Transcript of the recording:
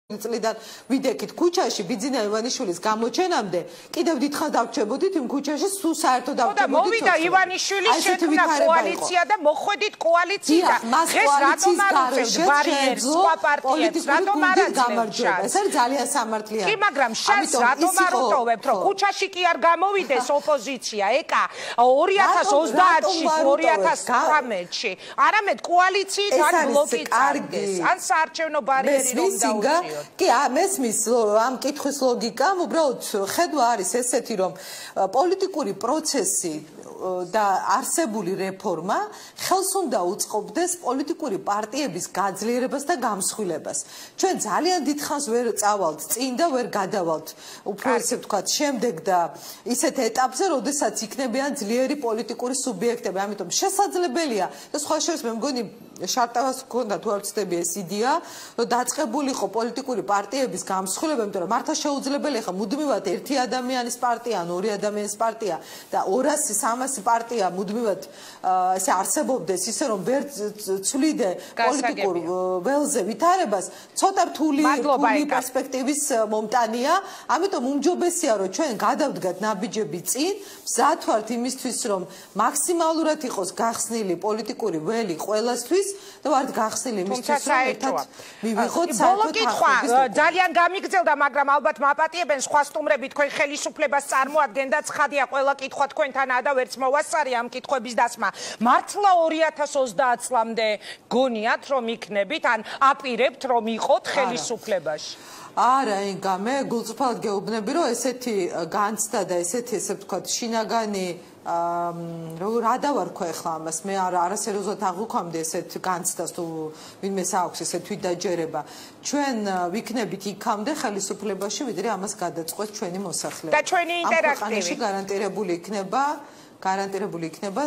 წლიდან ვიდექით ქუჩაში ბიძინა ივანიშვილის გამოჩენამდე კიდევ დიდხანს დავრჩებოდით იმ ქუჩაში სულ საერთოდ დავრჩებოდით. მოვიდა ივანიშვილი შექმნა კოალიცია და მოხვედით კოალიციიდან. დღეს რატომ არუწევთ ბარიერს სხვა პარტიებს? რატომ არ გამარჯვება? ეს არის ძალიან სამართლიანი. კი, მაგრამ შანს რატომ არ უტოვებთ, რომ ქუჩაში კი არ გამოვიდეს ოპოზიცია, ეკა 2030-ში, 2019-ში, არამედ კოალიციით ან ბლოკით წარდგეს, ან საარჩევნო ბარიერი რომ დაუჭიოთ. კი, მესმის ამ კითხვის ლოგიკამ, უბრალოდ ხედვა არის ესეთი, რომ პოლიტიკური პროცესი და არსებული რეფორმა ხელს უნდა უწყობდეს პოლიტიკური პარტიების გაძლიერებას და გამსხვილებას. ჩვენ ძალიან დიდხანს ვერ წავალთ წინ და ვერ გადავალთ უფრო ესე ვთქვათ შემდეგ და ისეთ ეტაპზე, როდესაც იქნებიან ძლიერი პოლიტიკური სუბიექტები. ამიტომ შესაძლებელია და სხვა შორის მე მგონი შარტავას გქონდა თუ არ ვცდები ეს იდეა, რომ დაწყებული იყო პოლიტიკური პარტიების გამსხვილება, იმიტომ რომ მართლა შეუძლებელია ხა მუდმივად ერთი ადამიანის პარტია ან ორი ადამიანის პარტია და 200-300 პარტია მუდმივად ესე არსებობდეს ისე რომ ვერ ცვლიდე პოლიტიკურ ველზე ვითარებას, ცოტა რთული პერსპექტივის მომტანია, ამიტომ უმჯობესია რომ ჩვენ გადავდგათ ნაბიჯები წინ, მზად ვართ იმისთვის რომ მაქსიმალურად იყოს გახსნილი პოლიტიკური ველი ყველასთვის და ვართ გახსნილი იმისთვის რომ ერთად მივიღოთ ბოლო კითხვა ძალიან გამიგრძელდა, მაგრამ ალბათ მაპატიებენ სხვა სტუმრები თქვენ ხელისუფლებას წარმოადგენდა, ცხადია ყველა კითხვა თქვენთანაა და ვერც მოვასწარი ამ კითხვების დასმა. მართლა 2030 წლამდე გონიათ რომ იქნებით, ან აპირებთ რომ იყოთ ხელისუფლებაში? არა, ინგა, მე გულწრფელად გეუბნები, რომ ესეთი განცდა და ესეთი ესე ვთქვათ შინაგანი რა დავარქვა ახლა ამას, მე არასერიოზულად აღვქვამდი ესეთ განცდას თუ ვინმეს აქვს ესე თვითდაჯერება. ჩვენ ვიქნებით იქამდე ხელისუფლებაში, ვიდრე ამას გადაწყვეტს ჩვენი მოსახლეობა. და ჩვენი ინტერაქტივი გარანტირებული იქნება